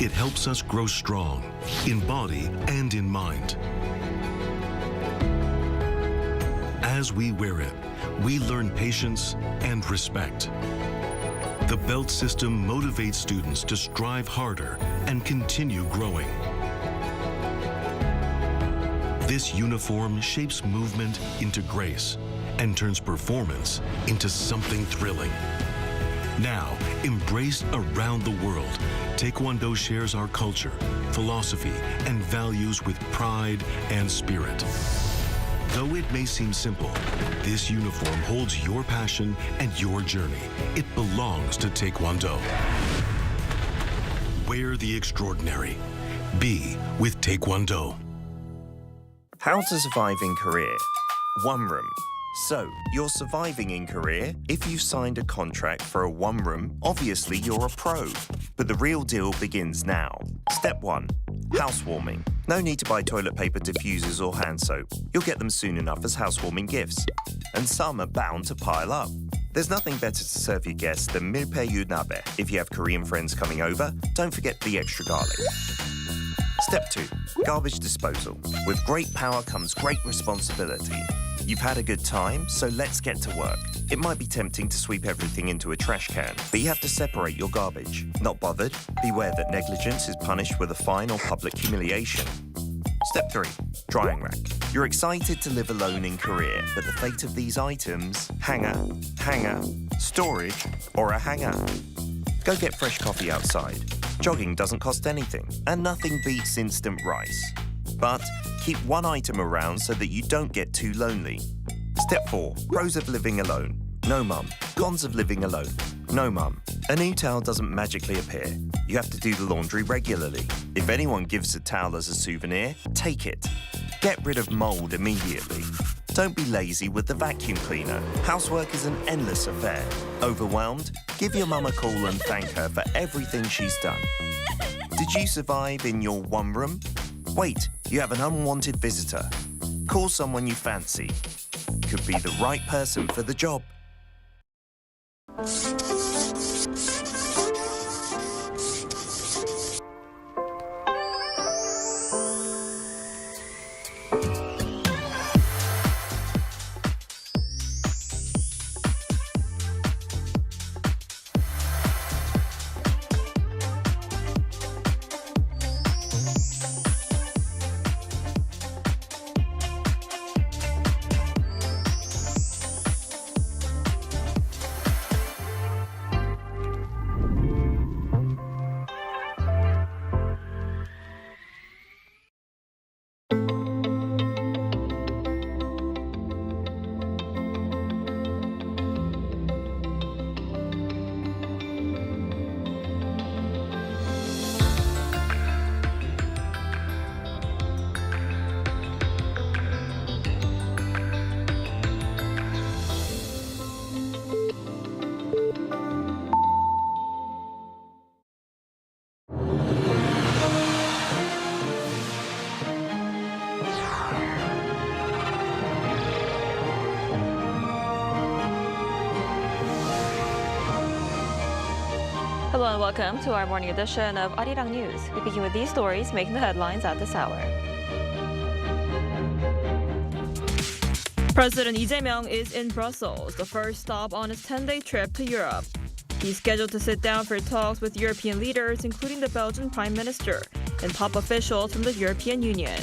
It helps us grow strong in body and in mind. As we wear it, we learn patience and respect. The belt system motivates students to strive harder and continue growing. This uniform shapes movement into grace and turns performance into something thrilling. Now, embraced around the world, Taekwondo shares our culture, philosophy, and values with pride and spirit. Though it may seem simple, this uniform holds your passion and your journey. It belongs to Taekwondo. Wear the extraordinary. Be with Taekwondo. How to survive in Korea. One room. So, you're surviving in Korea. If you've signed a contract for a one room, obviously you're a pro. But the real deal begins now. Step 1. Housewarming. No need to buy toilet paper, diffusers or hand soap. You'll get them soon enough as housewarming gifts. And some are bound to pile up. There's nothing better to serve your guests than milpaeyu nabe. If you have Korean friends coming over, don't forget the extra garlic. Step 2. Garbage disposal. With great power comes great responsibility. You've had a good time, so let's get to work. It might be tempting to sweep everything into a trash can, but you have to separate your garbage. Not bothered? Beware that negligence is punished with a fine or public humiliation. Step 3. Drying rack. You're excited to live alone in Korea, but the fate of these items, hanger, storage, or a hanger. Go get fresh coffee outside. Jogging doesn't cost anything, and nothing beats instant rice. But keep one item around so that you don't get too lonely. Step 4. Pros of living alone. No mum. Cons of living alone. No mum. A new towel doesn't magically appear. You have to do the laundry regularly. If anyone gives a towel as a souvenir, take it. Get rid of mold immediately. Don't be lazy with the vacuum cleaner. Housework is an endless affair. Overwhelmed? Give your mum a call and thank her for everything she's done. Did you survive in your one room? Wait, you have an unwanted visitor. Call someone you fancy. Could be the right person for the job. Hello and welcome to our morning edition of Arirang News. We begin with these stories making the headlines at this hour. President Lee Jae-myung is in Brussels, the first stop on his 10-day trip to Europe. He's scheduled to sit down for talks with European leaders, including the Belgian Prime Minister and top officials from the European Union.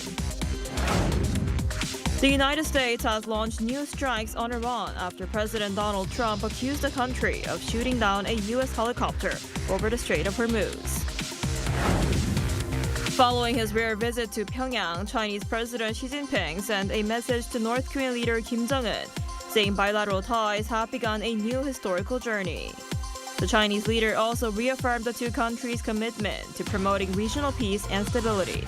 The United States has launched new strikes on Iran after President Donald Trump accused the country of shooting down a U.S. helicopter over the Strait of Hormuz. Following his rare visit to Pyongyang, Chinese President Xi Jinping sent a message to North Korean leader Kim Jong-un, saying bilateral ties have begun a new historical journey. The Chinese leader also reaffirmed the two countries' commitment to promoting regional peace and stability.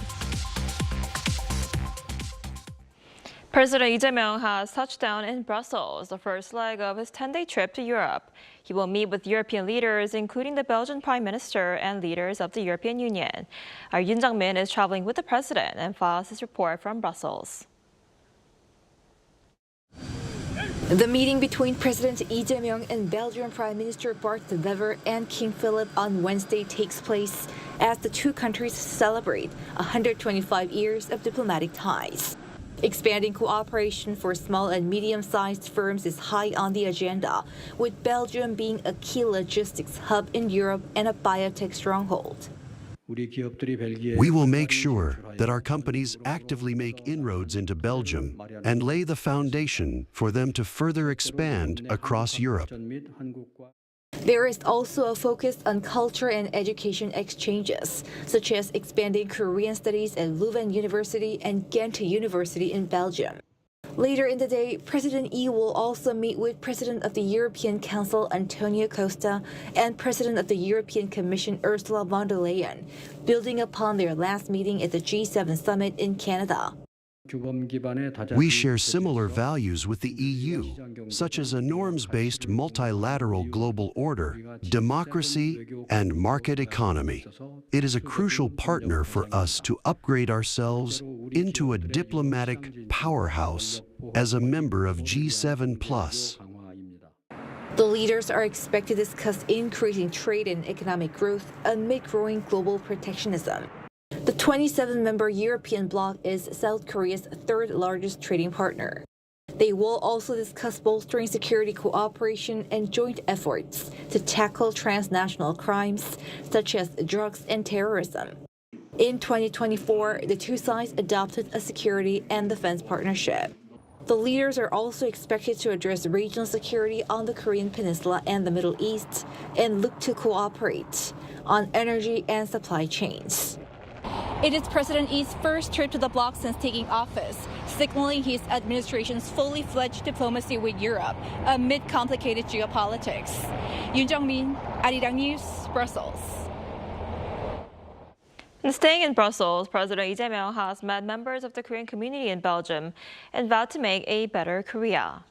President Lee Jae-myung has touched down in Brussels, the first leg of his 10-day trip to Europe. He will meet with European leaders, including the Belgian Prime Minister and leaders of the European Union. Our Yoon Jang-min is traveling with the president and files his report from Brussels. The meeting between President Lee Jae-myung and Belgian Prime Minister Bart De Wever and King Philip on Wednesday takes place as the two countries celebrate 125 years of diplomatic ties. Expanding cooperation for small and medium-sized firms is high on the agenda, with Belgium being a key logistics hub in Europe and a biotech stronghold. We will make sure that our companies actively make inroads into Belgium and lay the foundation for them to further expand across Europe. There is also a focus on culture and education exchanges, such as expanding Korean studies at Leuven University and Ghent University in Belgium. Later in the day, President Lee will also meet with President of the European Council Antonio Costa and President of the European Commission Ursula von der Leyen, building upon their last meeting at the G7 summit in Canada. We share similar values with the EU, such as a norms-based multilateral global order, democracy, and market economy. It is a crucial partner for us to upgrade ourselves into a diplomatic powerhouse as a member of G7+. The leaders are expected to discuss increasing trade and economic growth amid growing global protectionism. The 27-member European bloc is South Korea's third largest trading partner. They will also discuss bolstering security cooperation and joint efforts to tackle transnational crimes such as drugs and terrorism. In 2024, the two sides adopted a security and defense partnership. The leaders are also expected to address regional security on the Korean Peninsula and the Middle East and look to cooperate on energy and supply chains. It is President Lee's first trip to the bloc since taking office, signaling his administration's fully fledged diplomacy with Europe amid complicated geopolitics. Yoon Jung-min, Arirang News, Brussels. And staying in Brussels, President Lee Jae-myung has met members of the Korean community in Belgium and vowed to make a better Korea.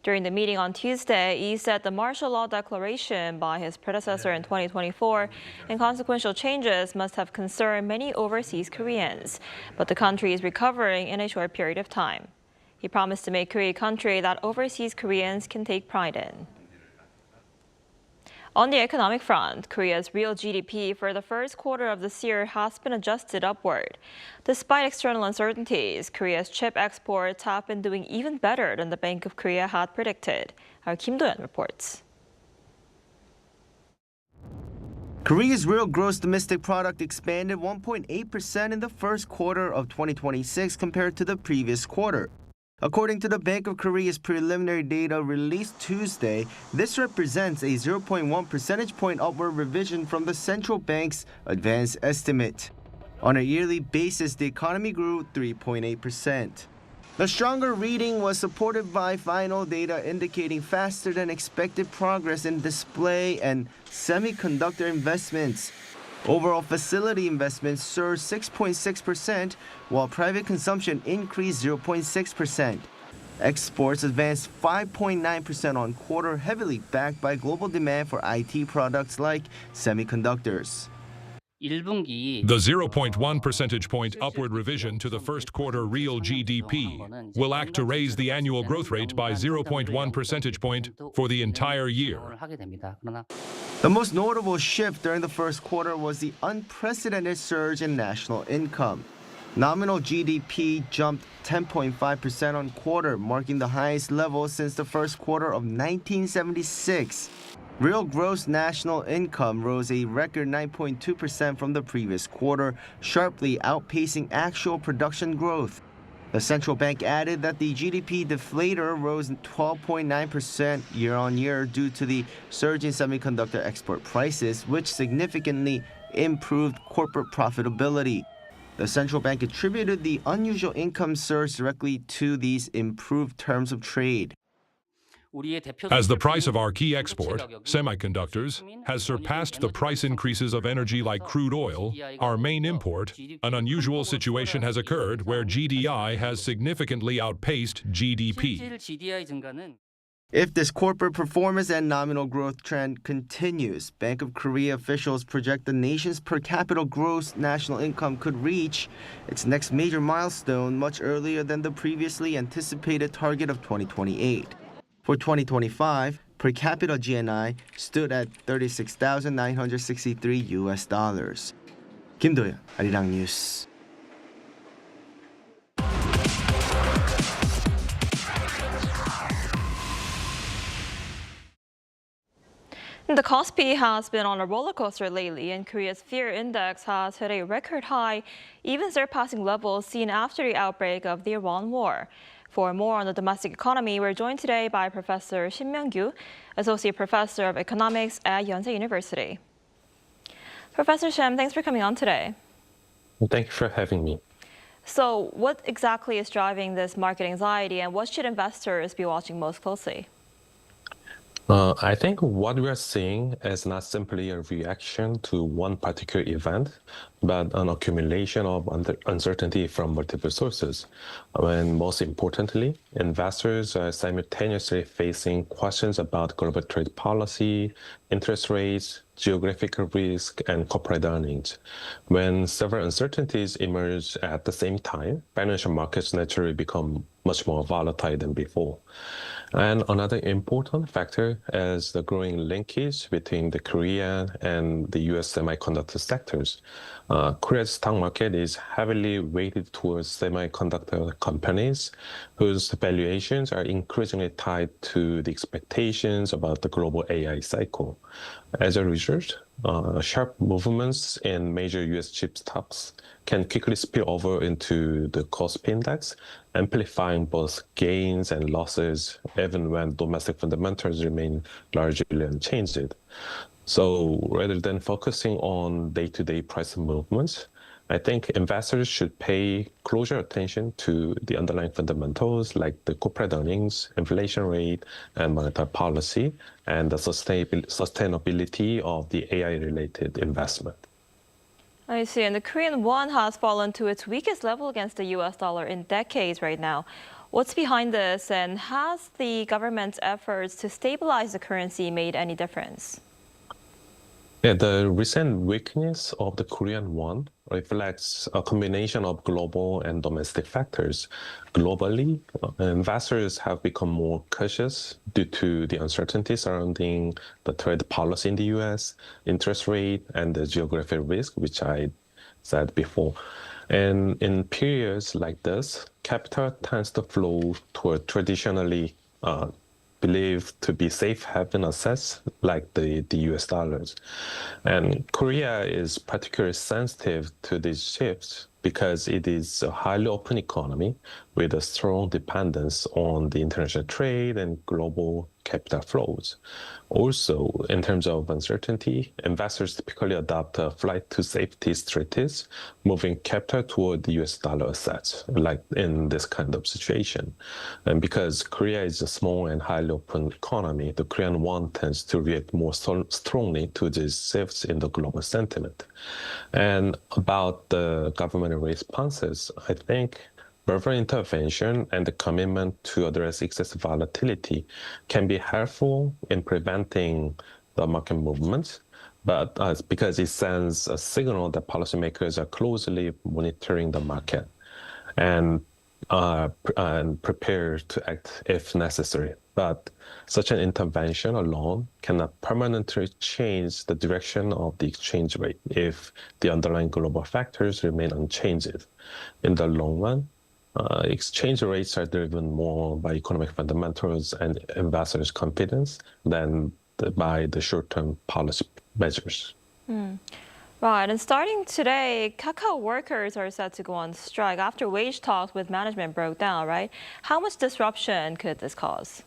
During the meeting on Tuesday, Lee said the martial law declaration by his predecessor in 2024 and consequential changes must have concerned many overseas Koreans, but the country is recovering in a short period of time. He promised to make Korea a country that overseas Koreans can take pride in. On the economic front, Korea's real GDP for the first quarter of this year has been adjusted upward. Despite external uncertainties, Korea's chip exports have been doing even better than the Bank of Korea had predicted. Our Kim Do-yeon reports. Korea's real gross domestic product expanded 1.8% in the first quarter of 2026 compared to the previous quarter. According to the Bank of Korea's preliminary data released Tuesday, this represents a 0.1 percentage point upward revision from the central bank's advanced estimate. On a yearly basis, the economy grew 3.8%. The stronger reading was supported by final data indicating faster than expected progress in display and semiconductor investments. Overall facility investments surged 6.6%, while private consumption increased 0.6%. Exports advanced 5.9% on quarter, heavily backed by global demand for IT products like semiconductors. The 0.1 percentage point upward revision to the first quarter real GDP will act to raise the annual growth rate by 0.1 percentage point for the entire year. The most notable shift during the first quarter was the unprecedented surge in national income. Nominal GDP jumped 10.5% on quarter, marking the highest level since the first quarter of 1976. Real gross national income rose a record 9.2% from the previous quarter, sharply outpacing actual production growth. The central bank added that the GDP deflator rose 12.9% year-on-year due to the surge in semiconductor export prices, which significantly improved corporate profitability. The central bank attributed the unusual income surge directly to these improved terms of trade. As the price of our key export, semiconductors, has surpassed the price increases of energy like crude oil, our main import, an unusual situation has occurred where GDI has significantly outpaced GDP. If this corporate performance and nominal growth trend continues, Bank of Korea officials project the nation's per capita gross national income could reach its next major milestone much earlier than the previously anticipated target of 2028. For 2025, per capita GNI stood at $36,963. 김도현, Arirang News. The Kospi has been on a roller coaster lately, and Korea's fear index has hit a record high, even surpassing levels seen after the outbreak of the Iran war. For more on the domestic economy, we're joined today by Professor Shin Myung-gyu, Associate Professor of Economics at Yonsei University. Professor Shim, thanks for coming on today. Thank you for having me. So what exactly is driving this market anxiety, and what should investors be watching most closely? I think what we are seeing is not simply a reaction to one particular event, but an accumulation of uncertainty from multiple sources. And most importantly, investors are simultaneously facing questions about global trade policy, interest rates, geographical risk, and corporate earnings. When several uncertainties emerge at the same time, financial markets naturally become much more volatile than before. And another important factor is the growing linkage between the Korean and the US semiconductor sectors. Korea's stock market is heavily weighted towards semiconductor companies whose valuations are increasingly tied to the expectations about the global AI cycle. As a result, sharp movements in major US chip stocks can quickly spill over into the Kospi index, amplifying both gains and losses, even when domestic fundamentals remain largely unchanged. So rather than focusing on day-to-day price movements, I think investors should pay closer attention to the underlying fundamentals like the corporate earnings, inflation rate, and monetary policy, and the sustainability of the AI-related investment. I see. And the Korean won has fallen to its weakest level against the US dollar in decades right now. What's behind this, and has the government's efforts to stabilize the currency made any difference? Yeah, the recent weakness of the Korean won reflects a combination of global and domestic factors. Globally, investors have become more cautious due to the uncertainty surrounding the trade policy in the US, interest rate, and the geographic risk, which I said before. And in periods like this, capital tends to flow toward traditionally believed to be safe haven assets like the US dollars. And Korea is particularly sensitive to these shifts because it is a highly open economy with a strong dependence on the international trade and global capital flows. Also, in terms of uncertainty, investors typically adopt a flight to safety strategies, moving capital toward the US dollar assets, like in this kind of situation. And because Korea is a small and highly open economy, the Korean won tends to react more strongly to these shifts in the global sentiment. And about the government responses, I think further intervention and the commitment to address excessive volatility can be helpful in preventing the market movements, but because it sends a signal that policymakers are closely monitoring the market and prepared to act if necessary. But such an intervention alone cannot permanently change the direction of the exchange rate if the underlying global factors remain unchanged. In the long run, exchange rates are driven more by economic fundamentals and investors' confidence than by the short-term policy measures. Right, and starting today, cacao workers are set to go on strike after wage talks with management broke down, right? How much disruption could this cause?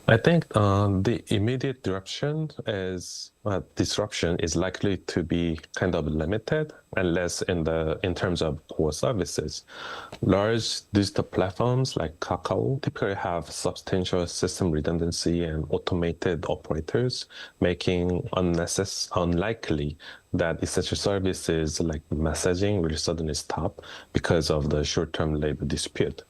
I think the immediate disruption is likely to be kind of limited, unless in terms of core services. Large digital platforms like Kakao typically have substantial system redundancy and automated operators, making unlikely that essential services like messaging will suddenly stop because of the short-term labor dispute.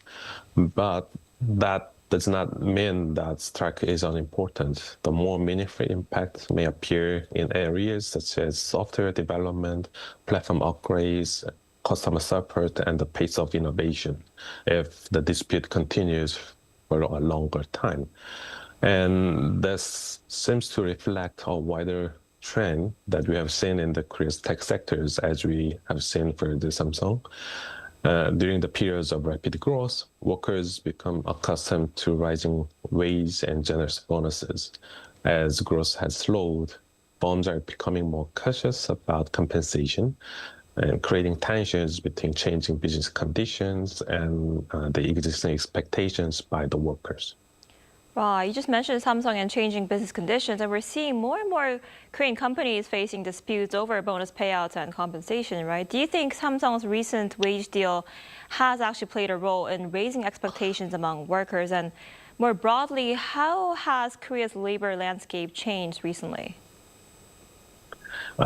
But that does not mean that strike is unimportant. The more meaningful impact may appear in areas such as software development, platform upgrades, customer support, and the pace of innovation. If the dispute continues for a longer time. And this seems to reflect a wider trend that we have seen in the Korea's tech sectors, as we have seen for the Samsung. During the periods of rapid growth, workers become accustomed to rising wages and generous bonuses. As growth has slowed, firms are becoming more cautious about compensation and creating tensions between changing business conditions and the existing expectations by the workers. Right, you just mentioned Samsung and changing business conditions, and we're seeing more and more Korean companies facing disputes over bonus payouts and compensation, right? Do you think Samsung's recent wage deal has actually played a role in raising expectations among workers? And more broadly, how has Korea's labor landscape changed recently?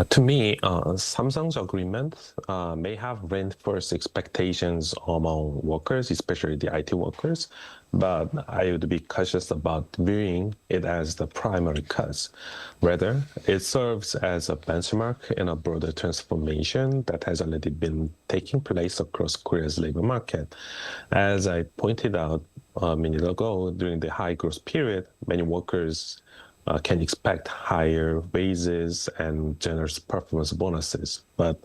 To me, Samsung's agreement may have reinforced expectations among workers, especially the IT workers, but I would be cautious about viewing it as the primary cause. Rather, it serves as a benchmark in a broader transformation that has already been taking place across Korea's labor market. As I pointed out a minute ago, during the high growth period, many workers can expect higher wages and generous performance bonuses. But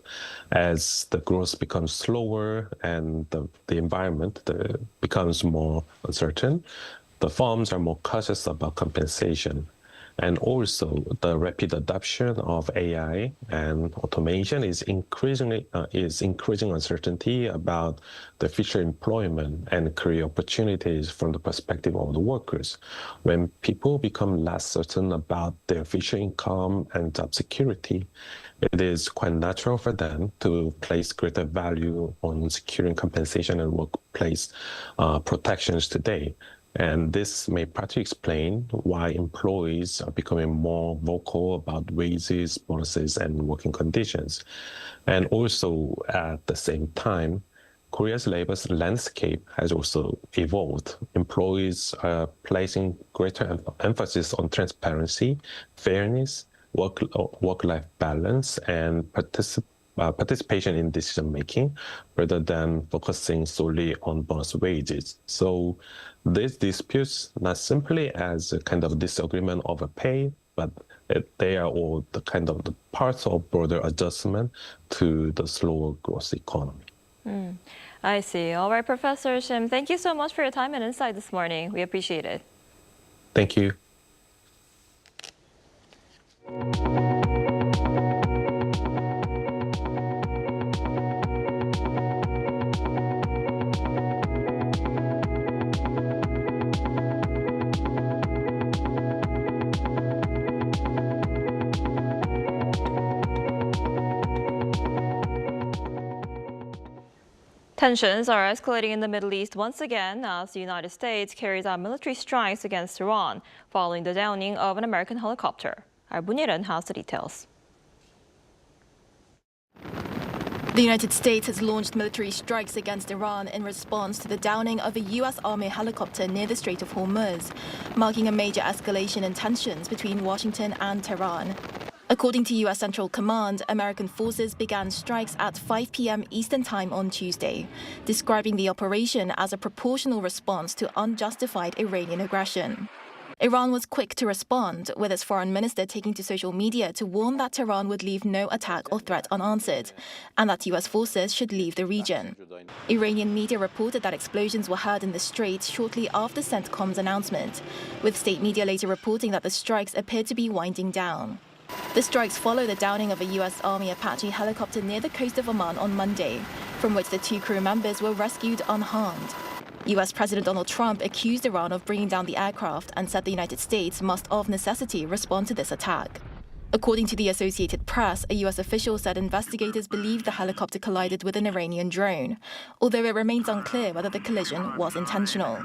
as the growth becomes slower and the environment becomes more uncertain, the firms are more cautious about compensation. And also, the rapid adoption of AI and automation is increasing uncertainty about the future employment and career opportunities from the perspective of the workers. When people become less certain about their future income and job security, it is quite natural for them to place greater value on securing compensation and workplace protections today. And this may partly explain why employees are becoming more vocal about wages, bonuses, and working conditions. And also, at the same time, Korea's labor landscape has also evolved. Employees are placing greater emphasis on transparency, fairness, work-life balance, and participation in decision-making rather than focusing solely on bonus wages. So these disputes, not simply as a kind of disagreement over pay, but they are all the kind of the parts of broader adjustment to the slower growth economy. I see. All right, Professor Shim, thank you so much for your time and insight this morning. We appreciate it. Thank you. Tensions are escalating in the Middle East once again as the United States carries out military strikes against Iran following the downing of an American helicopter. Our Bunyeran has the details. The United States has launched military strikes against Iran in response to the downing of a U.S. Army helicopter near the Strait of Hormuz, marking a major escalation in tensions between Washington and Tehran. According to U.S. Central Command, American forces began strikes at 5 p.m. Eastern Time on Tuesday, describing the operation as a proportional response to unjustified Iranian aggression. Iran was quick to respond, with its foreign minister taking to social media to warn that Tehran would leave no attack or threat unanswered, and that U.S. forces should leave the region. Iranian media reported that explosions were heard in the strait shortly after CENTCOM's announcement, with state media later reporting that the strikes appeared to be winding down. The strikes follow the downing of a U.S. Army Apache helicopter near the coast of Oman on Monday, from which the 2 crew members were rescued unharmed. U.S. President Donald Trump accused Iran of bringing down the aircraft and said the United States must of necessity respond to this attack. According to the Associated Press, a U.S. official said investigators believe the helicopter collided with an Iranian drone, although it remains unclear whether the collision was intentional.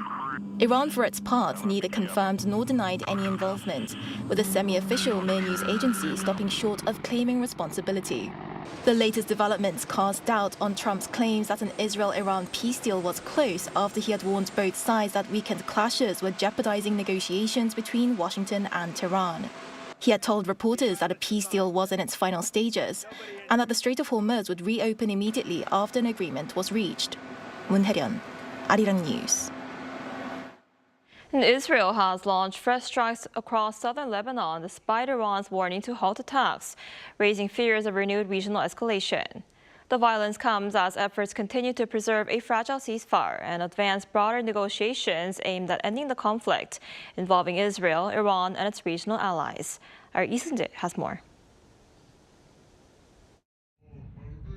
Iran, for its part, neither confirmed nor denied any involvement, with a semi-official Mir news agency stopping short of claiming responsibility. The latest developments cast doubt on Trump's claims that an Israel-Iran peace deal was close after he had warned both sides that weekend clashes were jeopardizing negotiations between Washington and Tehran. He had told reporters that a peace deal was in its final stages and that the Strait of Hormuz would reopen immediately after an agreement was reached. Moon Hae-ryun, Arirang News. Israel has launched fresh strikes across southern Lebanon despite Iran's warning to halt attacks, raising fears of renewed regional escalation. The violence comes as efforts continue to preserve a fragile ceasefire and advance broader negotiations aimed at ending the conflict involving Israel, Iran, and its regional allies. Our Lee Seung-jae has more.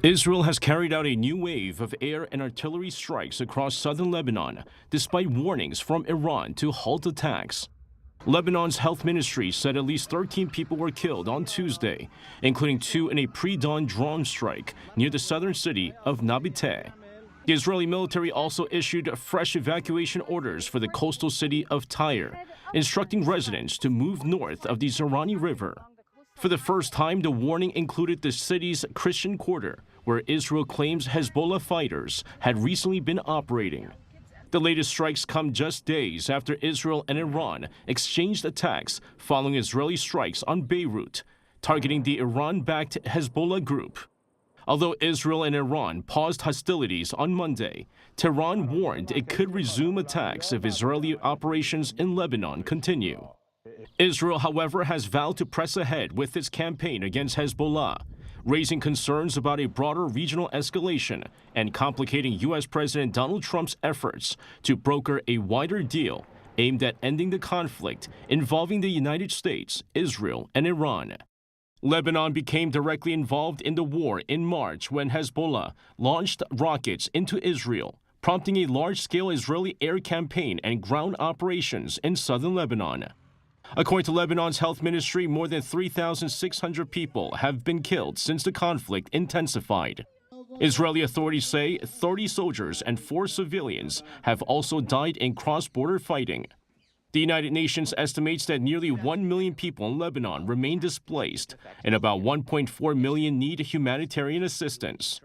Israel has carried out a new wave of air and artillery strikes across southern Lebanon, despite warnings from Iran to halt attacks. Lebanon's health ministry said at least 13 people were killed on Tuesday, including 2 in a pre-dawn drone strike near the southern city of Nabateh. The Israeli military also issued fresh evacuation orders for the coastal city of Tyre, instructing residents to move north of the Zerani River. For the first time, the warning included the city's Christian quarter, where Israel claims Hezbollah fighters had recently been operating. The latest strikes come just days after Israel and Iran exchanged attacks following Israeli strikes on Beirut, targeting the Iran-backed Hezbollah group. Although Israel and Iran paused hostilities on Monday, Tehran warned it could resume attacks if Israeli operations in Lebanon continue. Israel, however, has vowed to press ahead with its campaign against Hezbollah, raising concerns about a broader regional escalation and complicating U.S. President Donald Trump's efforts to broker a wider deal aimed at ending the conflict involving the United States, Israel, and Iran. Lebanon became directly involved in the war in March when Hezbollah launched rockets into Israel, prompting a large-scale Israeli air campaign and ground operations in southern Lebanon. According to Lebanon's health ministry, more than 3,600 people have been killed since the conflict intensified. Israeli authorities say 30 soldiers and 4 civilians have also died in cross-border fighting. The United Nations estimates that nearly 1 million people in Lebanon remain displaced, and about 1.4 million need humanitarian assistance.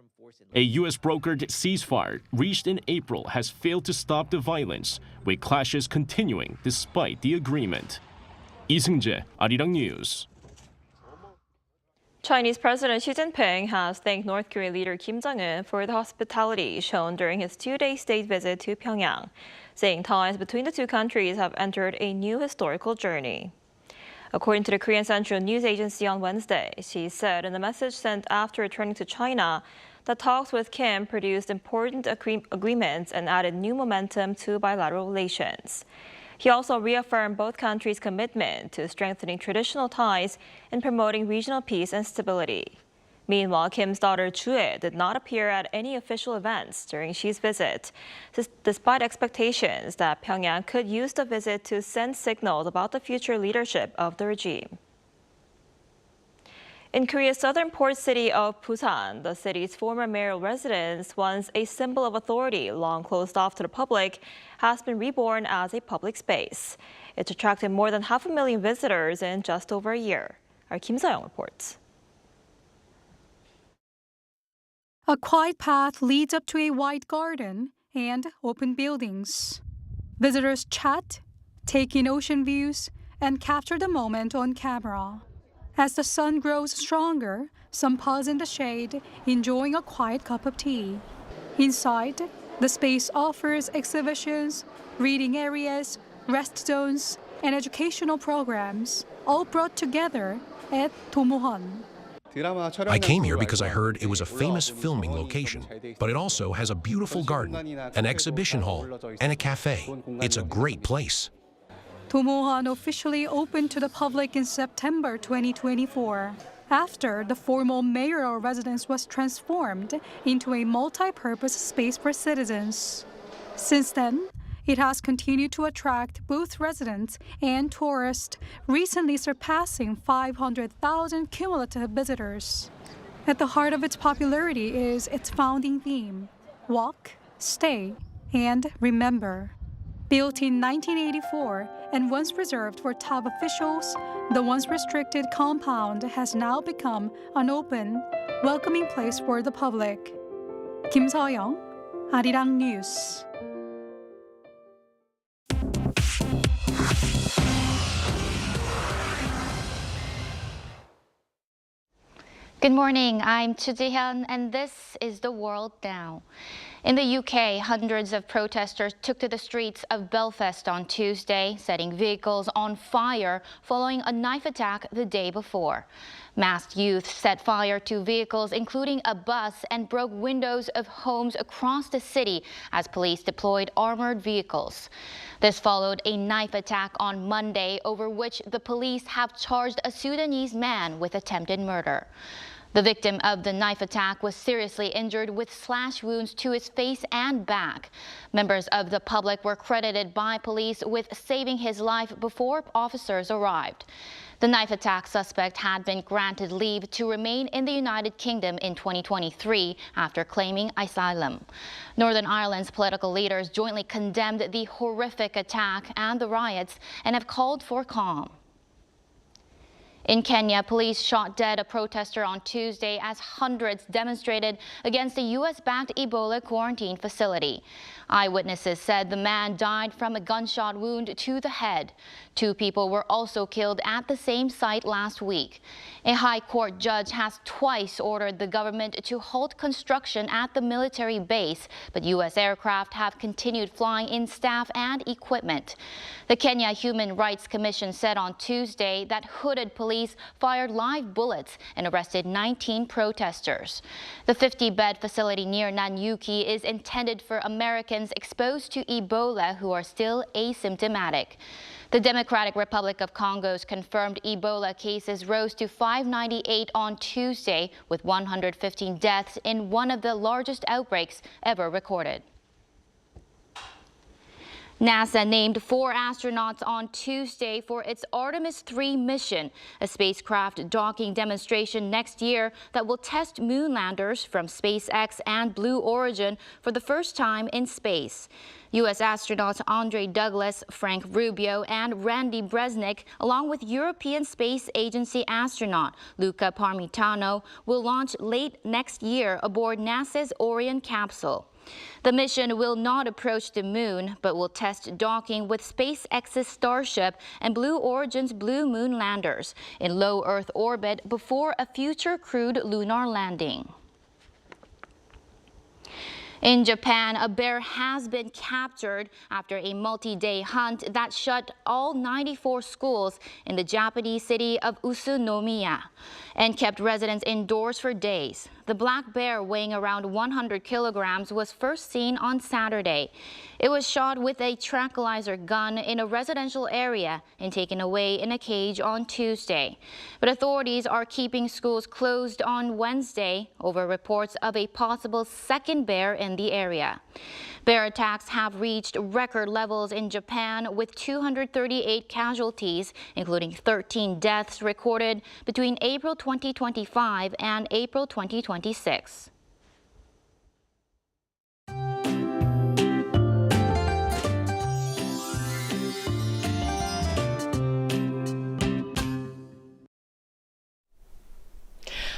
A U.S.-brokered ceasefire reached in April has failed to stop the violence, with clashes continuing despite the agreement. Lee Seung-jae, Arirang News. Chinese President Xi Jinping has thanked North Korean leader Kim Jong-un for the hospitality shown during his 2-day state visit to Pyongyang, saying ties between the two countries have entered a new historical journey. According to the Korean Central News Agency on Wednesday, Xi said in a message sent after returning to China that talks with Kim produced important agreements and added new momentum to bilateral relations. He also reaffirmed both countries' commitment to strengthening traditional ties and promoting regional peace and stability. Meanwhile, Kim's daughter Chue did not appear at any official events during Xi's visit, despite expectations that Pyongyang could use the visit to send signals about the future leadership of the regime. In Korea's southern port city of Busan, the city's former mayoral residence, once a symbol of authority long closed off to the public, has been reborn as a public space. It's attracted more than 500,000 visitors in just over a year. Our Kim Seong reports. A quiet path leads up to a wide garden and open buildings. Visitors chat, take in ocean views, and capture the moment on camera. As the sun grows stronger, some pause in the shade, enjoying a quiet cup of tea. Inside, the space offers exhibitions, reading areas, rest zones, and educational programs, all brought together at Domoheon. I came here because I heard it was a famous filming location, but it also has a beautiful garden, an exhibition hall, and a cafe. It's a great place. Domoheon officially opened to the public in September 2024, after the former mayoral residence was transformed into a multi-purpose space for citizens. Since then, it has continued to attract both residents and tourists, recently surpassing 500,000 cumulative visitors. At the heart of its popularity is its founding theme: walk, stay, and remember. Built in 1984 and once reserved for top officials, the once restricted compound has now become an open, welcoming place for the public. Kim Seong, Arirang News. Good morning, I'm Domoheon, and this is the world now. In the UK, hundreds of protesters took to the streets of Belfast on Tuesday, setting vehicles on fire following a knife attack the day before. Masked youth set fire to vehicles, including a bus, and broke windows of homes across the city as police deployed armored vehicles. This followed a knife attack on Monday, over which the police have charged a Sudanese man with attempted murder. The victim of the knife attack was seriously injured with slash wounds to his face and back. Members of the public were credited by police with saving his life before officers arrived. The knife attack suspect had been granted leave to remain in the United Kingdom in 2023 after claiming asylum. Northern Ireland's political leaders jointly condemned the horrific attack and the riots and have called for calm. In Kenya, police shot dead a protester on Tuesday as hundreds demonstrated against a U.S.-backed Ebola quarantine facility. Eyewitnesses said the man died from a gunshot wound to the head. 2 people were also killed at the same site last week. A high court judge has twice ordered the government to halt construction at the military base, but U.S. aircraft have continued flying in staff and equipment. The Kenya Human Rights Commission said on Tuesday that hooded police fired live bullets and arrested 19 protesters. The 50-bed facility near Nanyuki is intended for Americans exposed to Ebola who are still asymptomatic. The Democratic Republic of Congo's confirmed Ebola cases rose to 598 on Tuesday, with 115 deaths in one of the largest outbreaks ever recorded. NASA named 4 astronauts on Tuesday for its Artemis III mission, a spacecraft docking demonstration next year that will test moon landers from SpaceX and Blue Origin for the first time in space. U.S. astronauts Andre Douglas, Frank Rubio, and Randy Bresnik, along with European Space Agency astronaut Luca Parmitano, will launch late next year aboard NASA's Orion capsule. The mission will not approach the moon, but will test docking with SpaceX's Starship and Blue Origin's Blue Moon landers in low Earth orbit before a future crewed lunar landing. In Japan, a bear has been captured after a multi-day hunt that shut all 94 schools in the Japanese city of Utsunomiya and kept residents indoors for days. The black bear, weighing around 100 kilograms, was first seen on Saturday. It was shot with a tranquilizer gun in a residential area and taken away in a cage on Tuesday. But authorities are keeping schools closed on Wednesday over reports of a possible second bear in the area. Bear attacks have reached record levels in Japan, with 238 casualties, including 13 deaths recorded between April 2025 and April 2026.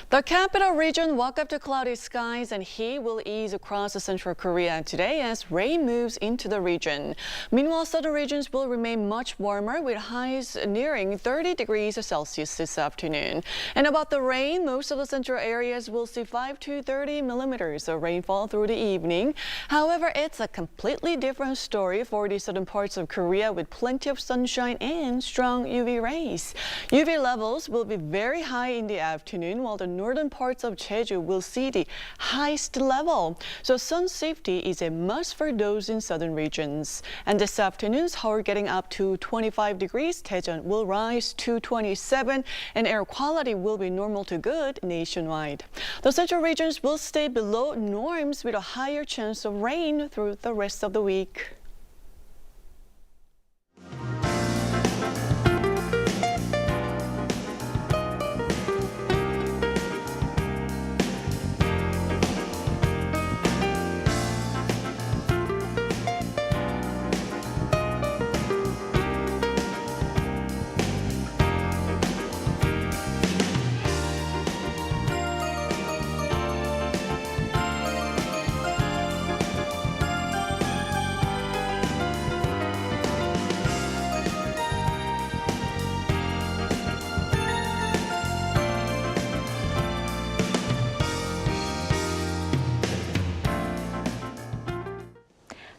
The capital region woke up to cloudy skies, and heat will ease across central Korea today as rain moves into the region. Meanwhile, southern regions will remain much warmer, with highs nearing 30 degrees Celsius this afternoon. And about the rain, most of the central areas will see 5 to 30 millimeters of rainfall through the evening. However, it's a completely different story for the southern parts of Korea, with plenty of sunshine and strong UV rays. UV levels will be very high in the afternoon, while the northern parts of Jeju will see the highest level. So sun safety is a must for those in southern regions. And this afternoon, Seoul getting up to 25 degrees, Daejeon will rise to 27, and air quality will be normal to good nationwide. The central regions will stay below norms, with a higher chance of rain through the rest of the week.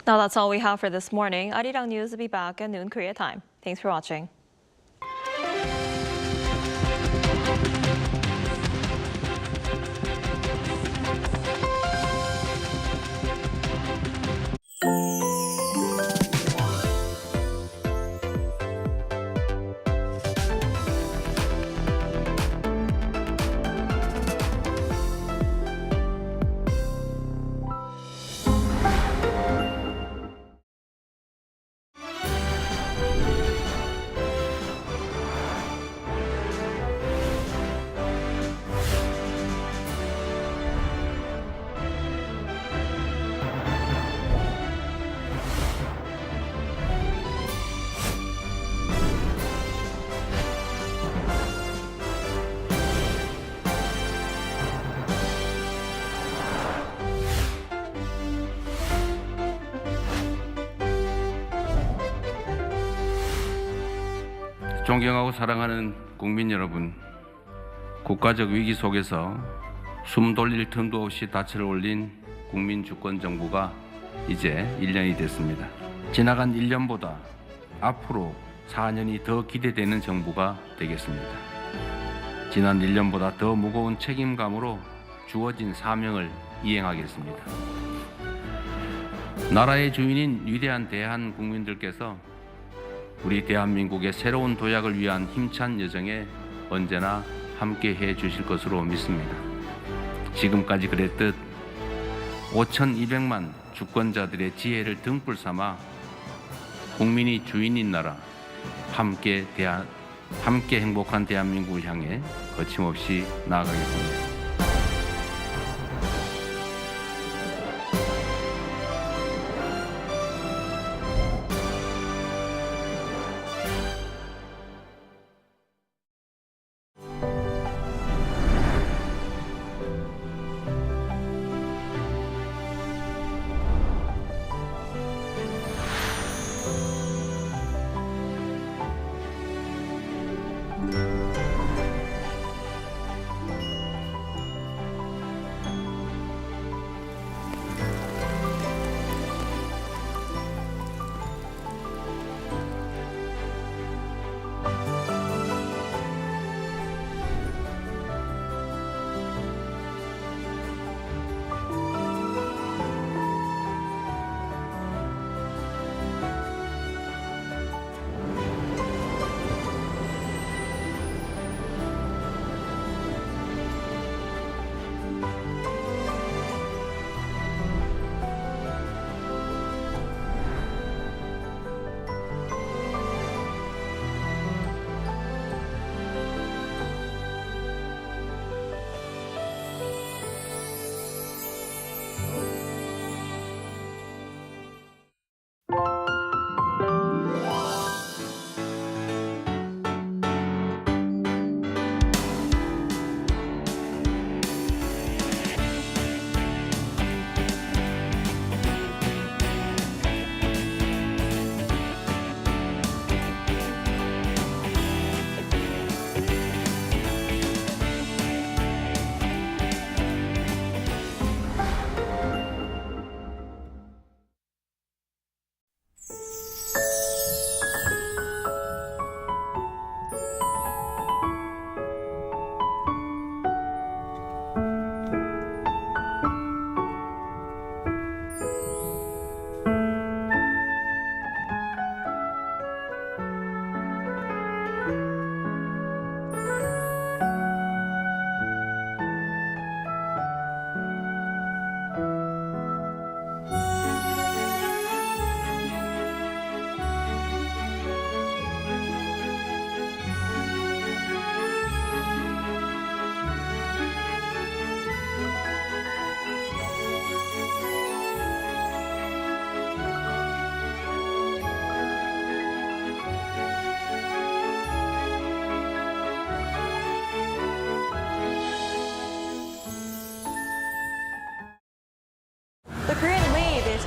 Now that's all we have for this morning. Arirang News will be back at noon Korea time. Thanks for watching. 존경하고 사랑하는 국민 여러분, 국가적 위기 속에서 숨 돌릴 틈도 없이 닻을 올린 국민 주권 정부가 이제 1년이 됐습니다. 지나간 1년보다 앞으로 4년이 더 기대되는 정부가 되겠습니다. 지난 1년보다 더 무거운 책임감으로 주어진 사명을 이행하겠습니다. 나라의 주인인 위대한 대한 국민들께서 우리 대한민국의 새로운 도약을 위한 힘찬 여정에 언제나 함께해 주실 것으로 믿습니다. 지금까지 그랬듯 5,200만 주권자들의 지혜를 등불 삼아 국민이 주인인 나라, 함께 행복한 대한민국을 향해 거침없이 나아가겠습니다.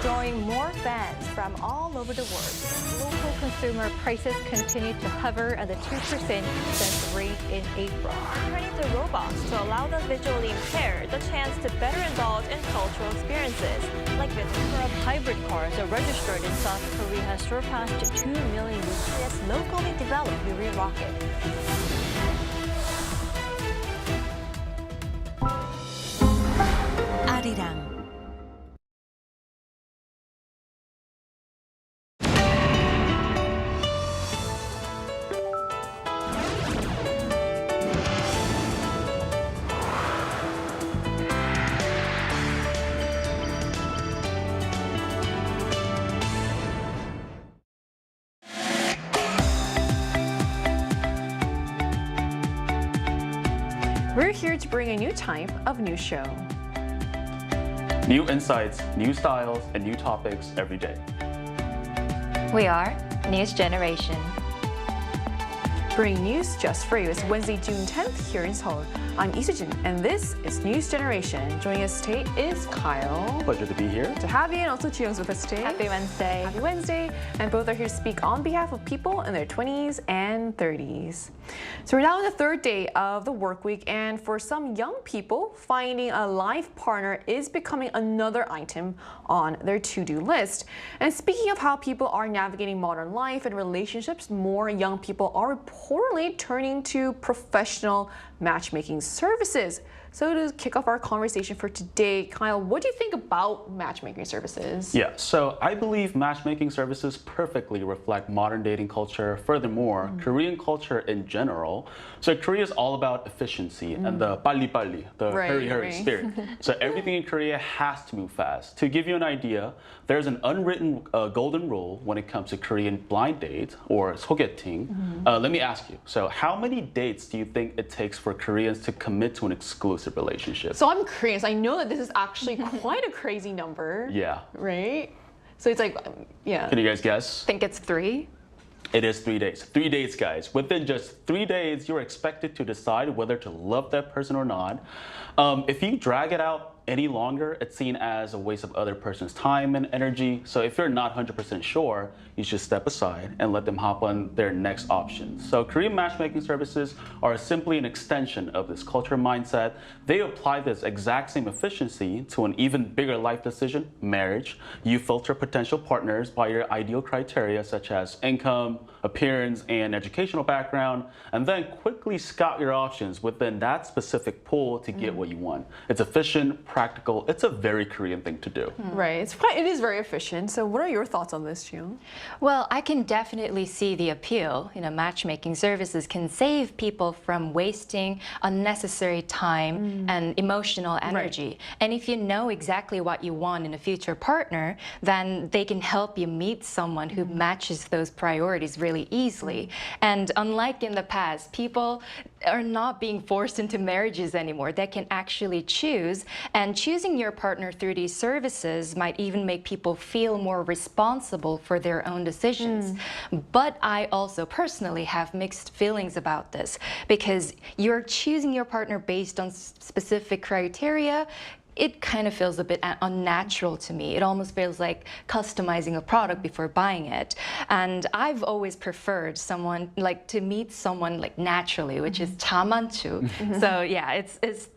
Drawing more fans from all over the world. Local consumer prices continue to hover at the 2% success rate in April. Turning to robots to allow the visually impaired the chance to better indulge in cultural experiences, like market number of hybrid cars are registered in South Korea has surpassed 2 million with Korea's locally developed Yuri rocket. Arirang. We're here to bring a new type of news show. New insights, new styles, and new topics every day. We are News Generation. Bring news just for you. It's Wednesday, June 10th here in Seoul. I'm Isujin, and this is News Generation. Joining us today is Kyle. Pleasure to be here. To have you, and also Jiyoung's with us today. Happy Wednesday. Happy Wednesday. And both are here to speak on behalf of people in their 20s and 30s. So we're now on the third day of the work week, and for some young people, finding a life partner is becoming another item on their to-do list. And speaking of how people are navigating modern life and relationships, more young people are reportedly turning to professional matchmaking services. So to kick off our conversation for today, Kyle, what do you think about matchmaking services? Yeah, so I believe matchmaking services perfectly reflect modern dating culture. Furthermore, Korean culture in general. So Korea is all about efficiency and the 빨리빨리, the hurry spirit. So everything in Korea has to move fast. To give you an idea, there's an unwritten golden rule when it comes to Korean blind date or 소개팅. Let me ask you, so how many dates do you think it takes for Koreans to commit to an exclusive relationship? So I'm Korean, so I know that this is actually quite a crazy number. Yeah. Right? So it's like, yeah. Can you guys guess? I think it's 3. It is 3 days. 3 days, guys. Within just 3 days, you're expected to decide whether to love that person or not. If you drag it out any longer, it's seen as a waste of other person's time and energy. So if you're not 100% sure, you should step aside and let them hop on their next option. So Korean matchmaking services are simply an extension of this culture mindset. They apply this exact same efficiency to an even bigger life decision, marriage. You filter potential partners by your ideal criteria such as income, appearance, and educational background, and then quickly scout your options within that specific pool to get what you want. It's efficient, practical. It's a very Korean thing to do. Right. It is very efficient. So what are your thoughts on this, Jiyoung? Well, I can definitely see the appeal. You know, matchmaking services can save people from wasting unnecessary time and emotional energy. And if you know exactly what you want in a future partner, then they can help you meet someone who matches those priorities really easily. And unlike in the past, people are not being forced into marriages anymore. They can actually choose, and choosing your partner through these services might even make people feel more responsible for their own decisions. But I also personally have mixed feelings about this, because you're choosing your partner based on specific criteria. It kind of feels a bit unnatural to me. It almost feels like customizing a product before buying it. And I've always preferred to meet someone like naturally, which is 자만추. So yeah,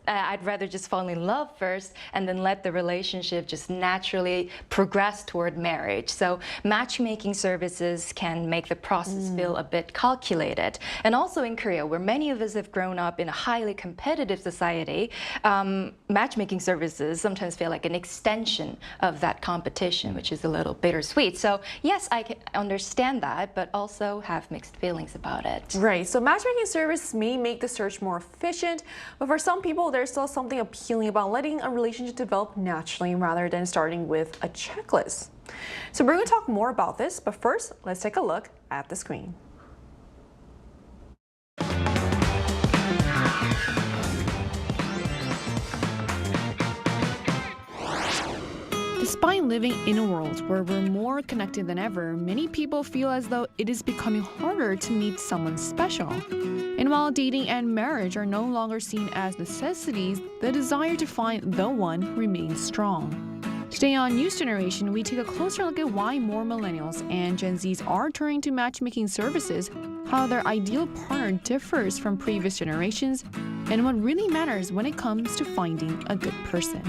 I'd rather just fall in love first and then let the relationship just naturally progress toward marriage. So matchmaking services can make the process feel a bit calculated. And also in Korea, where many of us have grown up in a highly competitive society, matchmaking services sometimes feel like an extension of that competition, which is a little bittersweet. So yes, I can understand that, but also have mixed feelings about it. Right, so matchmaking service may make the search more efficient, but for some people, there's still something appealing about letting a relationship develop naturally rather than starting with a checklist. So we're going to talk more about this, but first, let's take a look at the screen. Despite living in a world where we're more connected than ever, many people feel as though it is becoming harder to meet someone special. And while dating and marriage are no longer seen as necessities, the desire to find the one remains strong. Today on News Generation, we take a closer look at why more millennials and Gen Zs are turning to matchmaking services, how their ideal partner differs from previous generations, and what really matters when it comes to finding a good person.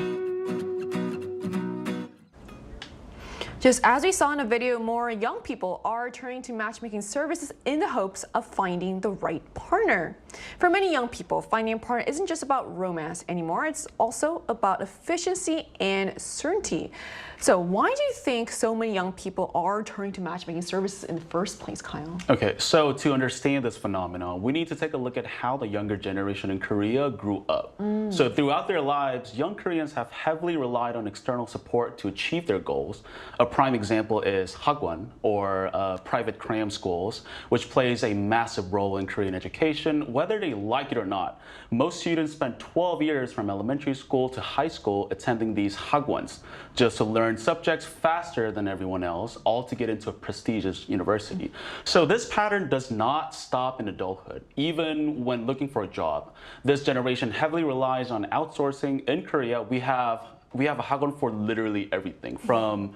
Just as we saw in a video, more young people are turning to matchmaking services in the hopes of finding the right partner. For many young people, finding a partner isn't just about romance anymore, it's also about efficiency and certainty. So why do you think so many young people are turning to matchmaking services in the first place, Kyle? Okay, so to understand this phenomenon, we need to take a look at how the younger generation in Korea grew up. So throughout their lives, young Koreans have heavily relied on external support to achieve their goals. A prime example is hagwon, or private cram schools, which plays a massive role in Korean education, whether they like it or not. Most students spend 12 years from elementary school to high school attending these hagwons, just to learn subjects faster than everyone else, all to get into a prestigious university. So this pattern does not stop in adulthood, even when looking for a job. This generation heavily relies on outsourcing. In Korea, we have a hagwon for literally everything, from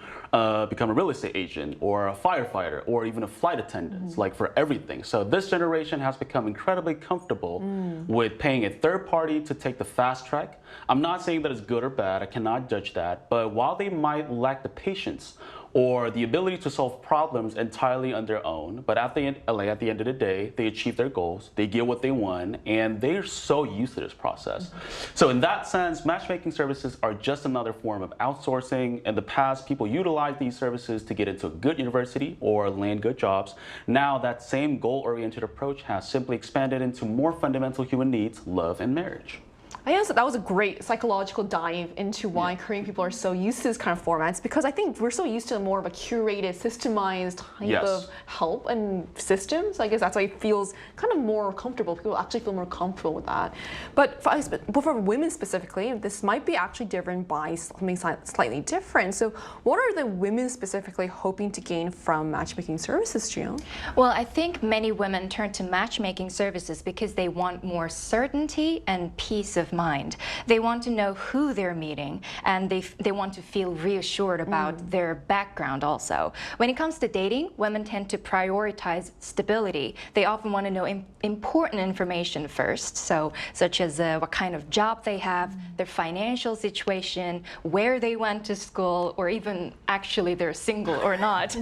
become a real estate agent or a firefighter or even a flight attendant, like for everything. So this generation has become incredibly comfortable with paying a third party to take the fast track. I'm not saying that it's good or bad, I cannot judge that, but while they might lack the patience or the ability to solve problems entirely on their own, but at the end of the day, they achieve their goals, they get what they want, and they're so used to this process. So in that sense, matchmaking services are just another form of outsourcing. In the past, people utilized these services to get into a good university or land good jobs. Now that same goal-oriented approach has simply expanded into more fundamental human needs, love and marriage. I guess that was a great psychological dive into why Korean people are so used to this kind of formats, because I think we're so used to more of a curated, systemized type of help and systems. I guess that's why it feels kind of more comfortable. People actually feel more comfortable with that. But for women specifically, this might be actually driven by something slightly different. So what are the women specifically hoping to gain from matchmaking services, Jiyoung? Well, I think many women turn to matchmaking services because they want more certainty and peace of mind. They want to know who they're meeting, and they want to feel reassured about their background also. When it comes to dating, women tend to prioritize stability. They often want to know important information first, such as what kind of job they have, their financial situation, where they went to school, or even actually they're single or not.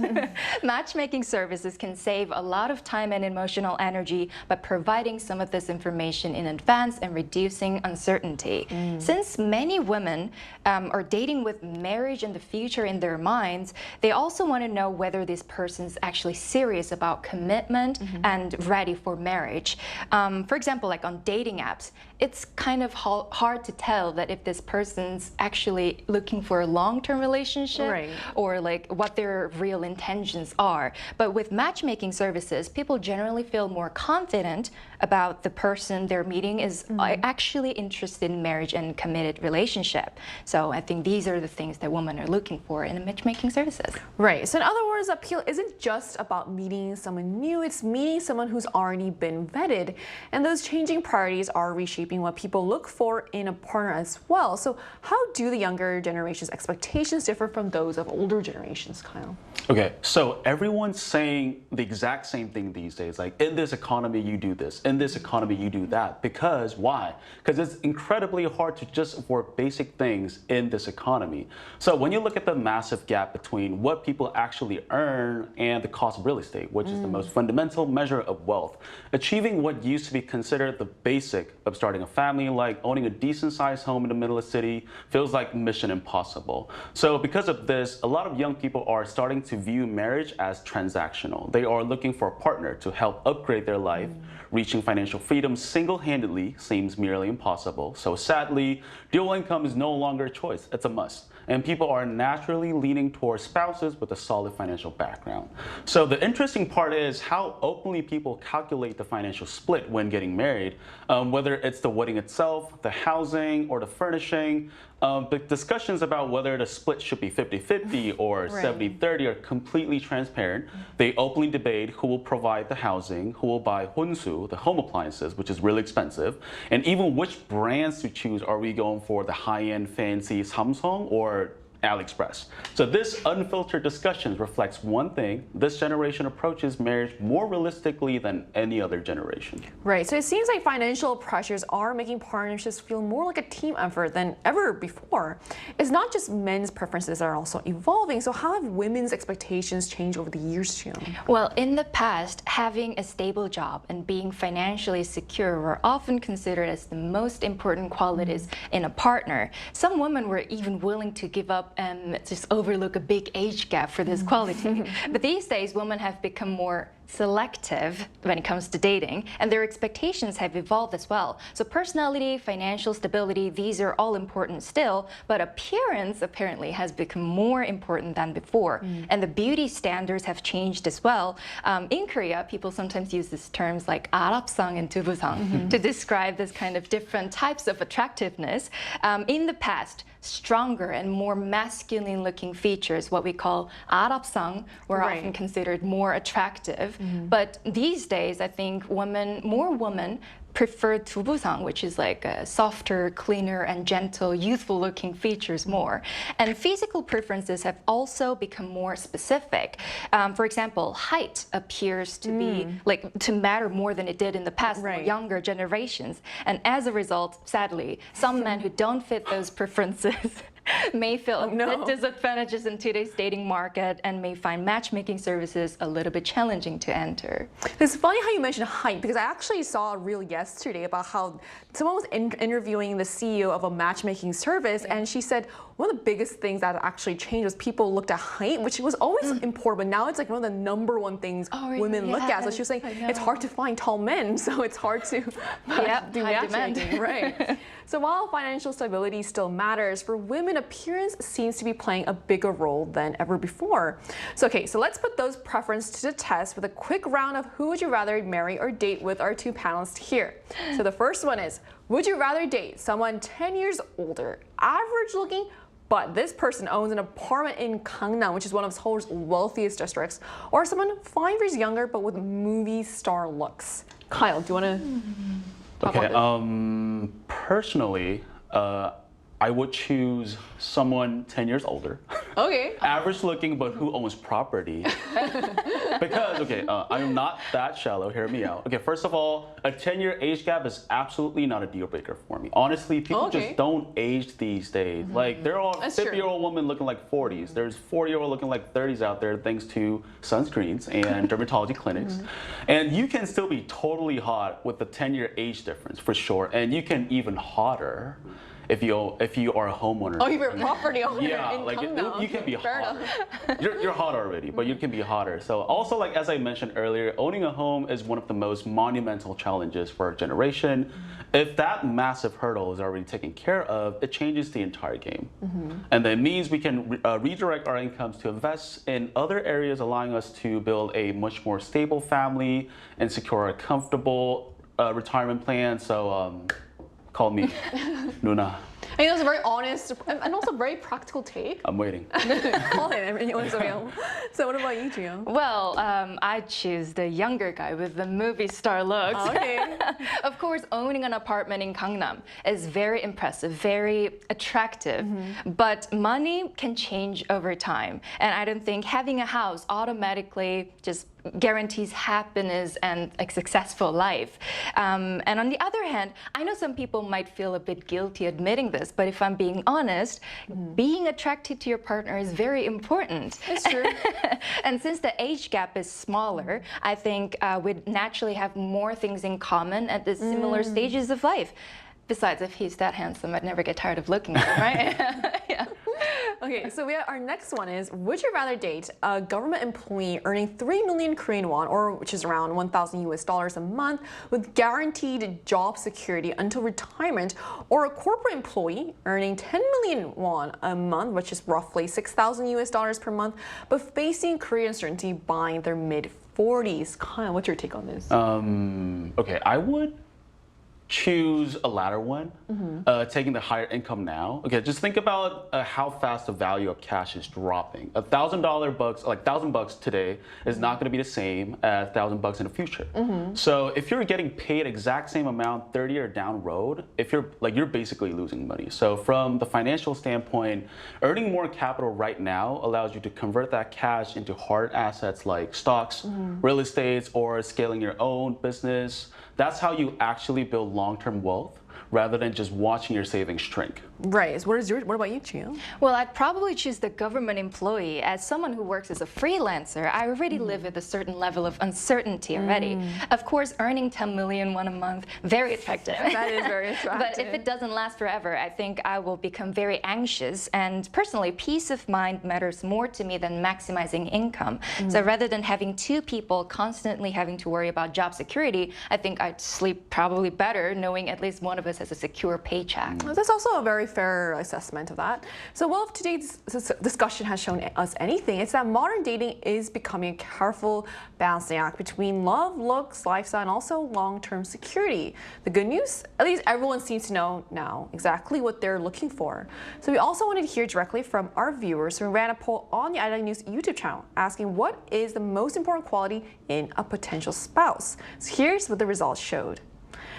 Matchmaking services can save a lot of time and emotional energy by providing some of this information in advance and reducing uncertainty. Since many women are dating with marriage and the future in their minds, they also want to know whether this person's actually serious about commitment and ready for marriage. For example, like on dating apps, it's kind of hard to tell that if this person's actually looking for a long-term relationship or like what their real intentions are. But with matchmaking services, people generally feel more confident about the person they're meeting is actually interested in marriage and committed relationship. So I think these are the things that women are looking for in the matchmaking services. Right. So in other words, appeal isn't just about meeting someone new, it's meeting someone who's already been vetted. And those changing priorities are reshaping what people look for in a partner as well. So how do the younger generation's expectations differ from those of older generations, Kyle? Okay, so everyone's saying the exact same thing these days, like in this economy you do this, in this economy you do that. Because why? Because it's incredibly hard to just afford basic things in this economy. So when you look at the massive gap between what people actually earn and the cost of real estate, which is the most fundamental measure of wealth, achieving what used to be considered the basic of starting a family, like owning a decent sized home in the middle of the city, feels like mission impossible. So because of this, a lot of young people are starting to view marriage as transactional. They are looking for a partner to help upgrade their life. Reaching financial freedom single-handedly seems merely impossible. So sadly, dual income is no longer a choice, it's a must. And people are naturally leaning towards spouses with a solid financial background. So the interesting part is how openly people calculate the financial split when getting married, whether it's the wedding itself, the housing, or the furnishing. The discussions about whether the split should be 50-50 or 70-30 are completely transparent. They openly debate who will provide the housing, who will buy hunsu, the home appliances, which is really expensive, and even which brands to choose. Are we going for the high-end fancy Samsung or AliExpress. So this unfiltered discussion reflects one thing: this generation approaches marriage more realistically than any other generation. Right, so it seems like financial pressures are making partnerships feel more like a team effort than ever before. It's not just men's preferences that are also evolving, so how have women's expectations changed over the years, Jiyoung? Well, in the past, having a stable job and being financially secure were often considered as the most important qualities in a partner. Some women were even willing to give up and just overlook a big age gap for this quality. But these days, women have become more selective when it comes to dating, and their expectations have evolved as well. So personality, financial stability, these are all important still, but appearance apparently has become more important than before. And the beauty standards have changed as well. In Korea, people sometimes use these terms like Arabsang and Dubusang to describe this kind of different types of attractiveness. In the past, stronger and more masculine looking features, what we call Arabsang, were often considered more attractive. But these days, I think more women prefer Dubusang, which is like a softer, cleaner, and gentle, youthful-looking features more. And physical preferences have also become more specific. For example, height appears to be to matter more than it did in the past for younger generations. And as a result, sadly, some men who don't fit those preferences may feel a bit disadvantages in today's dating market and may find matchmaking services a little bit challenging to enter. It's funny how you mentioned height, because I actually saw a reel yesterday about how someone was interviewing the CEO of a matchmaking service, and she said one of the biggest things that actually changed was people looked at height, which was always important, but now it's like one of the #1 things women look at. So she was saying it's hard to find tall men, so it's hard to do matchmaking. Right. So while financial stability still matters, for women, appearance seems to be playing a bigger role than ever before. So let's put those preferences to the test with a quick round of who would you rather marry or date with our two panelists here. So the first one is, would you rather date someone 10 years older, average looking, but this person owns an apartment in Gangnam, which is one of Seoul's wealthiest districts, or someone 5 years younger but with movie star looks? Kyle, do you want to talk about this? Personally, I would choose someone 10 years older. Okay. Average looking, but who owns property. Because, I'm not that shallow, hear me out. First of all, a 10-year age gap is absolutely not a deal breaker for me. Honestly, people just don't age these days. Like, there are 50-year-old women looking like 40s. There's 40-year-old looking like 30s out there thanks to sunscreens and dermatology clinics. And you can still be totally hot with the 10-year age difference, for sure. And you can even hotter if you are a homeowner. Oh, you're a property owner in Gangnam. You can be hotter. You're hot already, but you can be hotter. So also, as I mentioned earlier, owning a home is one of the most monumental challenges for our generation. If that massive hurdle is already taken care of, it changes the entire game. And that means we can redirect our incomes to invest in other areas, allowing us to build a much more stable family and secure a comfortable retirement plan. So call me Nuna. I think that was a very honest and also very practical take. I'm waiting. Call it anyone's available. So what about you, Jiyoung? Well, I choose the younger guy with the movie star looks. Okay. Of course, owning an apartment in Gangnam is very impressive, very attractive, but money can change over time. And I don't think having a house automatically just guarantees happiness and a successful life. And on the other hand, I know some people might feel a bit guilty admitting this, but if I'm being honest, being attracted to your partner is very important. It's true. And since the age gap is smaller, I think we'd naturally have more things in common at the similar stages of life. Besides, if he's that handsome, I'd never get tired of looking at him, right? Yeah. Okay, so our next one is, would you rather date a government employee earning 3 million Korean won, or which is around $1,000 a month, with guaranteed job security until retirement, or a corporate employee earning 10 million won a month, which is roughly $6,000 per month, but facing career uncertainty by their mid-40s? Kyle, what's your take on this? I would choose a latter one, taking the higher income now. Okay, just think about how fast the value of cash is dropping. $1,000 today is not going to be the same as $1,000 in the future. So if you're getting paid exact same amount 30 years down road, if you're basically losing money. So from the financial standpoint, earning more capital right now allows you to convert that cash into hard assets like stocks, real estate, or scaling your own business. That's how you actually build long-term wealth rather than just watching your savings shrink. Right. So what about you, Chiu? Well, I'd probably choose the government employee. As someone who works as a freelancer, I already live with a certain level of uncertainty already. Of course, earning 10 million won a month, very attractive. That is very attractive. But if it doesn't last forever, I think I will become very anxious. And personally, peace of mind matters more to me than maximizing income. So rather than having two people constantly having to worry about job security, I think I'd sleep probably better knowing at least one of us has a secure paycheck. That's also a very fair assessment of that. So, well, if today's discussion has shown us anything, it's that modern dating is becoming a careful balancing act between love, looks, lifestyle, and also long-term security. The good news, at least everyone seems to know now exactly what they're looking for. So we also wanted to hear directly from our viewers. So we ran a poll on the Arirang News YouTube channel asking what is the most important quality in a potential spouse. So here's what the results showed.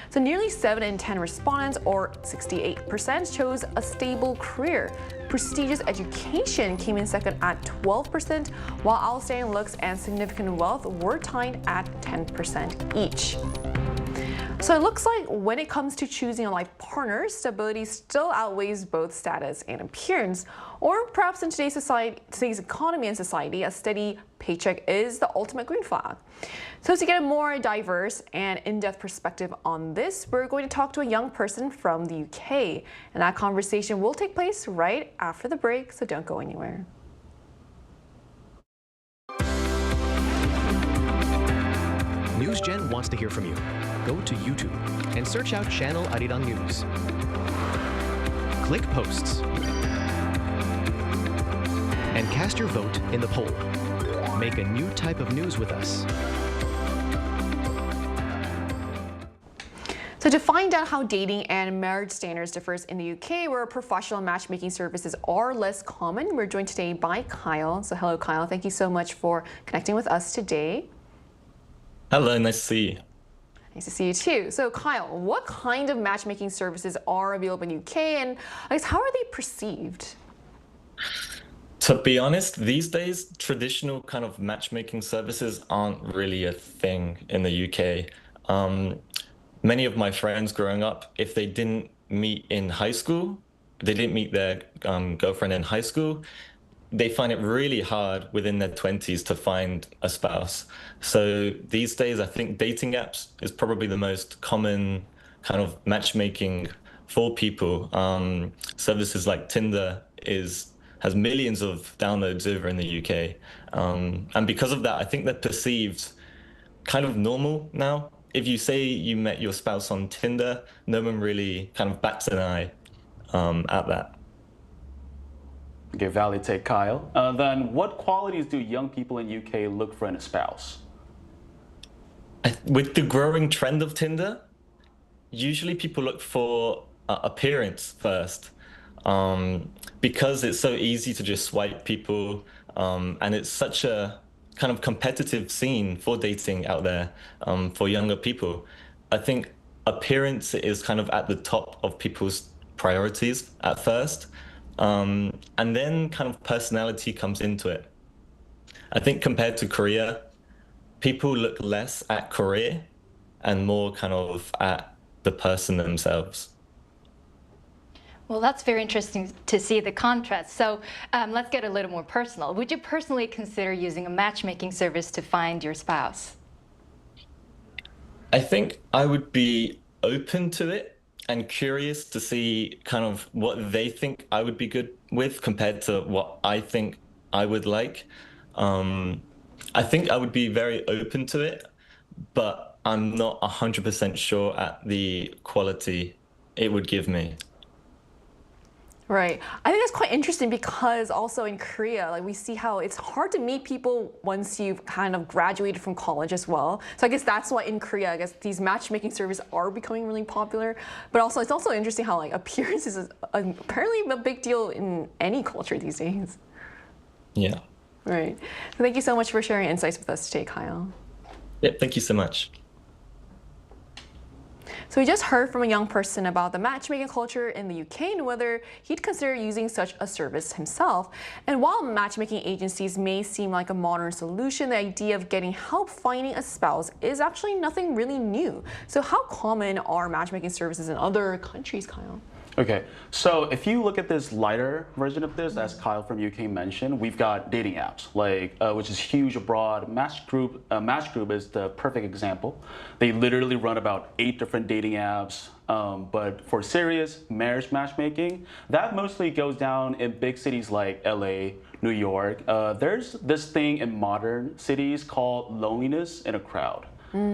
So nearly 7 in 10 respondents, or 68%, chose a stable career. Prestigious education came in second at 12%, while outstanding looks and significant wealth were tied at 10% each. So it looks like when it comes to choosing a life partner, stability still outweighs both status and appearance. Or perhaps in today's economy and society, a steady paycheck is the ultimate green flag. So to get a more diverse and in-depth perspective on this, we're going to talk to a young person from the UK. And that conversation will take place right after the break, so don't go anywhere. NewsGen wants to hear from you. Go to YouTube and search out channel Arirang News. Click Posts and cast your vote in the poll. Make a new type of news with us. So to find out how dating and marriage standards differs in the UK, where professional matchmaking services are less common, we're joined today by Kyle. So hello, Kyle. Thank you so much for connecting with us today. Hello, nice to see you. Nice to see you too. So Kyle, what kind of matchmaking services are available in UK, and I guess how are they perceived? To be honest, these days, traditional kind of matchmaking services aren't really a thing in the UK. Many of my friends growing up, if they didn't meet in high school, they didn't meet their girlfriend in high school, they find it really hard within their 20s to find a spouse. So these days, I think dating apps is probably the most common kind of matchmaking for people. Services like Tinder has millions of downloads over in the UK. And because of that, I think they're perceived kind of normal now. If you say you met your spouse on Tinder, no one really kind of bats an eye at that. Okay, valid take, Kyle. Then what qualities do young people in UK look for in a spouse? With the growing trend of Tinder, usually people look for appearance first, because it's so easy to just swipe people, and it's such a kind of competitive scene for dating out there for younger people. I think appearance is kind of at the top of people's priorities at first. And then kind of personality comes into it. I think compared to Korea, people look less at career and more kind of at the person themselves. Well, that's very interesting to see the contrast. So let's get a little more personal. Would you personally consider using a matchmaking service to find your spouse? I think I would be open to it and curious to see kind of what they think I would be good with compared to what I think I would like. I think I would be very open to it, but I'm not 100% sure at the quality it would give me. Right. I think that's quite interesting because also in Korea, like we see how it's hard to meet people once you've kind of graduated from college as well. So I guess that's why in Korea, I guess these matchmaking services are becoming really popular. But also, it's also interesting how like appearances is apparently a big deal in any culture these days. Yeah. Right. So thank you so much for sharing insights with us today, Kyle. Yep, thank you so much. So we just heard from a young person about the matchmaking culture in the UK and whether he'd consider using such a service himself. And while matchmaking agencies may seem like a modern solution, the idea of getting help finding a spouse is actually nothing really new. So how common are matchmaking services in other countries, Kyle? Okay, so if you look at this lighter version of this, as Kyle from UK mentioned, we've got dating apps, like which is huge abroad. Match Group is the perfect example. They literally run about 8 different dating apps. But for serious marriage matchmaking, that mostly goes down in big cities like LA, New York. There's this thing in modern cities called loneliness in a crowd.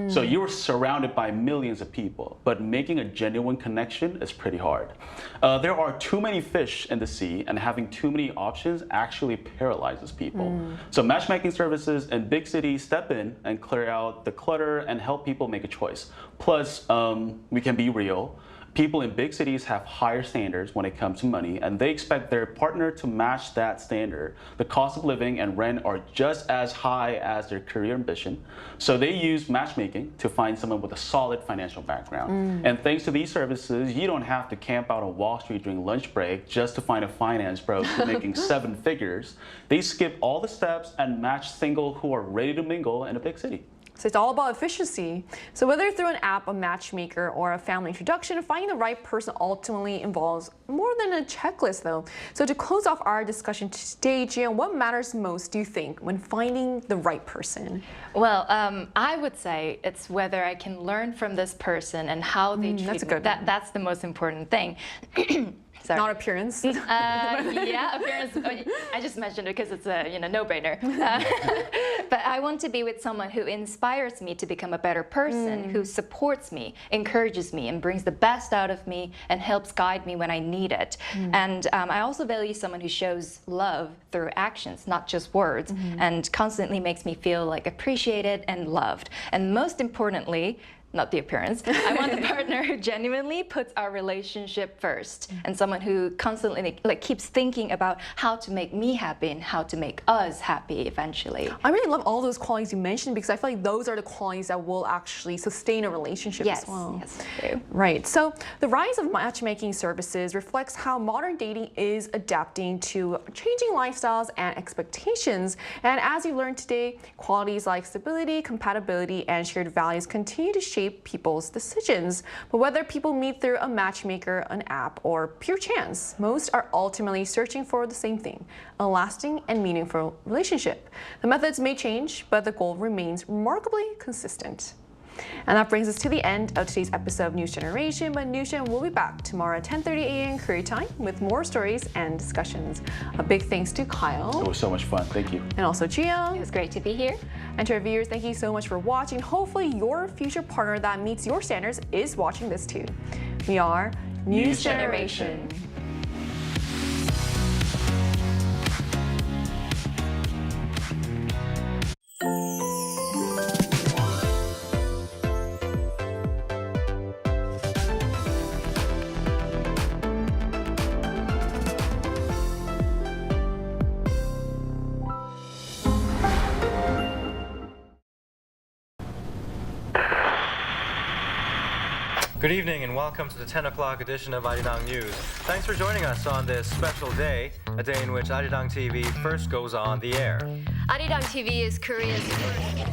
So you're surrounded by millions of people, but making a genuine connection is pretty hard. There are too many fish in the sea, and having too many options actually paralyzes people. So matchmaking services in big cities step in and clear out the clutter and help people make a choice. Plus, we can be real. People in big cities have higher standards when it comes to money, and they expect their partner to match that standard. The cost of living and rent are just as high as their career ambition. So they use matchmaking to find someone with a solid financial background. And thanks to these services, you don't have to camp out on Wall Street during lunch break just to find a finance pro who's making 7 figures. They skip all the steps and match single who are ready to mingle in a big city. So it's all about efficiency. So whether through an app, a matchmaker, or a family introduction, finding the right person ultimately involves more than a checklist, though. So to close off our discussion today, Jian, what matters most, do you think, when finding the right person? Well, I would say it's whether I can learn from this person and how they treat that's a me. good one. That's the most important thing. Sorry. Not appearance. Yeah, appearance. I just mentioned it because it's a no-brainer. But I want to be with someone who inspires me to become a better person, who supports me, encourages me, and brings the best out of me, and helps guide me when I need it. And I also value someone who shows love through actions, not just words, and constantly makes me feel like appreciated and loved. And most importantly, not the appearance. I want a partner who genuinely puts our relationship first, and someone who constantly keeps thinking about how to make me happy and how to make us happy eventually. I really love all those qualities you mentioned because I feel like those are the qualities that will actually sustain a relationship as well. Yes, true. Right. So the rise of matchmaking services reflects how modern dating is adapting to changing lifestyles and expectations. And as you learned today, qualities like stability, compatibility, and shared values continue to shape people's decisions. But whether people meet through a matchmaker, an app, or pure chance, most are ultimately searching for the same thing, a lasting and meaningful relationship. The methods may change, but the goal remains remarkably consistent. And that brings us to the end of today's episode of News Generation, but News Gen will be back tomorrow at 10:30 a.m. Korea time with more stories and discussions. A big thanks to Kyle. It was so much fun. Thank you. And also Gia. It was great to be here. And to our viewers, thank you so much for watching. Hopefully your future partner that meets your standards is watching this too. We are News Generation. Good evening and welcome to the 10 o'clock edition of Arirang News. Thanks for joining us on this special day, a day in which Arirang TV first goes on the air. Arirang TV is Korea's first.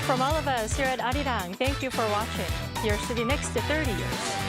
From all of us here at Arirang, thank you for watching. Here's to the next 30 years.